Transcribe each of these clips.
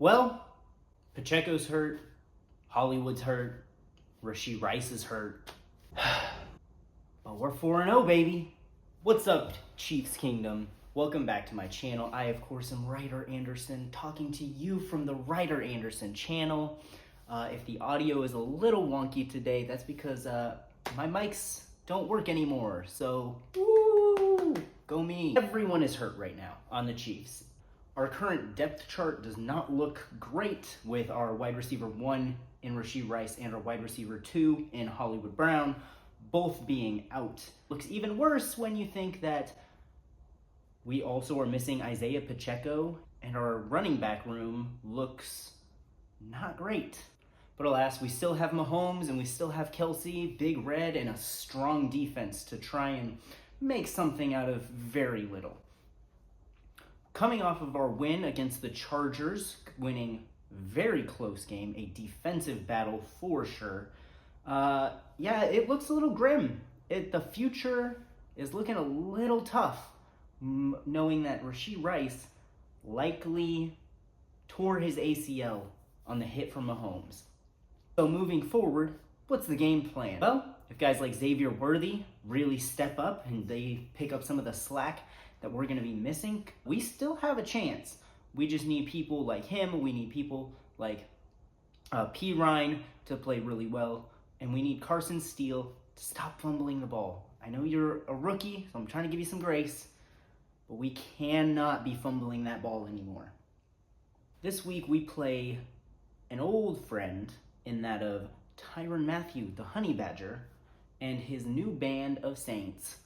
Well, Pacheco's hurt, Hollywood's hurt, Rashee Rice is hurt. But we're 4-0, baby. What's up, Chiefs Kingdom? Welcome back to my channel. I, of course, am Ryder Anderson, talking to you from the Ryder Anderson channel. If the audio is a little wonky today, that's because my mics don't work anymore. So, woo, go me. Everyone is hurt right now on the Chiefs. Our current depth chart does not look great with our wide receiver 1 in Rashee Rice and our wide receiver 2 in Hollywood Brown, both being out. Looks even worse when you think that we also are missing Isaiah Pacheco, and our running back room looks not great. But alas, we still have Mahomes and we still have Kelsey, Big Red, and a strong defense to try and make something out of very little. Coming off of our win against the Chargers, winning very close game, a defensive battle for sure. Yeah, it looks a little grim. The future is looking a little tough, knowing that Rashee Rice likely tore his ACL on the hit from Mahomes. So moving forward, what's the game plan? Well, if guys like Xavier Worthy really step up and they pick up some of the slack that we're going to be missing, we still have a chance. We just need people like him. We need people like P. Ryan to play really well. And we need Carson Steele to stop fumbling the ball. I know you're a rookie, so I'm trying to give you some grace, but we cannot be fumbling that ball anymore. This week we play an old friend in that of Tyrann Mathieu, the Honey Badger, and his new band of Saints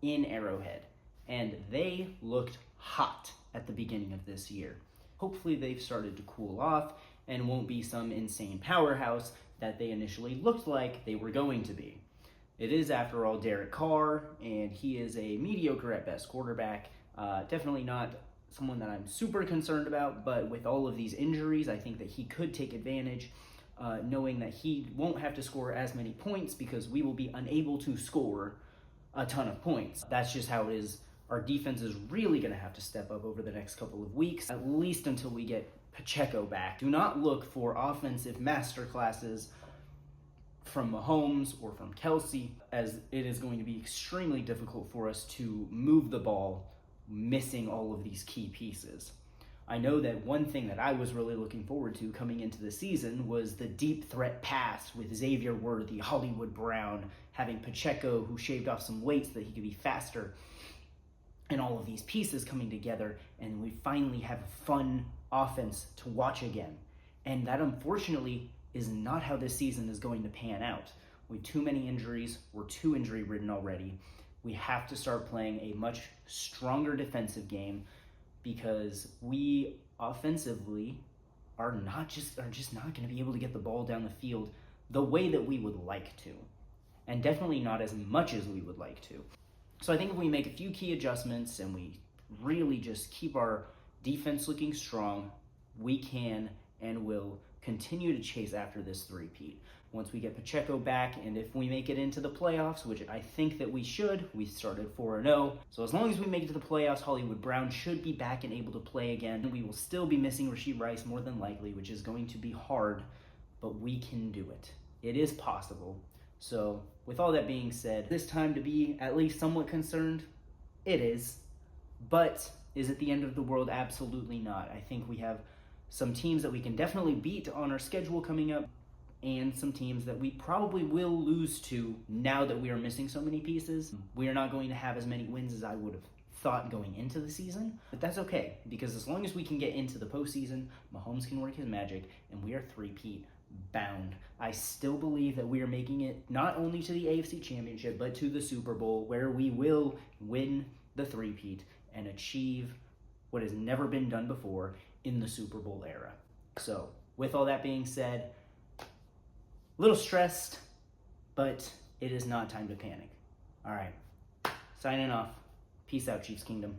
in Arrowhead. And they looked hot at the beginning of this year. Hopefully they've started to cool off and won't be some insane powerhouse that they initially looked like they were going to be. It is, after all, Derek Carr, and he is a mediocre at best quarterback. Definitely not someone that I'm super concerned about, but with all of these injuries, I think that he could take advantage, knowing that he won't have to score as many points because we will be unable to score a ton of points. That's just how it is. Our defense is really going to have to step up over the next couple of weeks, at least until we get Pacheco back. Do not look for offensive masterclasses from Mahomes or from Kelsey, as it is going to be extremely difficult for us to move the ball, missing all of these key pieces. I know that one thing that I was really looking forward to coming into the season was the deep threat pass with Xavier Worthy, Hollywood Brown, having Pacheco, who shaved off some weight so that he could be faster, and all of these pieces coming together, and we finally have a fun offense to watch again. And that, unfortunately, is not how this season is going to pan out. With too many injuries, we're too injury-ridden already. We have to start playing a much stronger defensive game because we offensively are just not going to be able to get the ball down the field the way that we would like to, and definitely not as much as we would like to. So I think if we make a few key adjustments and we really just keep our defense looking strong, we can and will continue to chase after this three-peat. Once we get Pacheco back, and if we make it into the playoffs, which I think that we should, we started 4-0. So as long as we make it to the playoffs, Hollywood Brown should be back and able to play again. We will still be missing Rashee Rice more than likely, which is going to be hard, but we can do it. It is possible. So with all that being said, this time to be at least somewhat concerned, it is. But is it the end of the world? Absolutely not. I think we have some teams that we can definitely beat on our schedule coming up, and some teams that we probably will lose to now that we are missing so many pieces. We are not going to have as many wins as I would have thought going into the season, but that's okay, because as long as we can get into the postseason, Mahomes can work his magic, and we are three-peat bound. I still believe that we are making it not only to the AFC Championship, but to the Super Bowl, where we will win the three-peat and achieve what has never been done before in the Super Bowl era. So, with all that being said, a little stressed, but it is not time to panic. All right, signing off. Peace out, Chiefs Kingdom.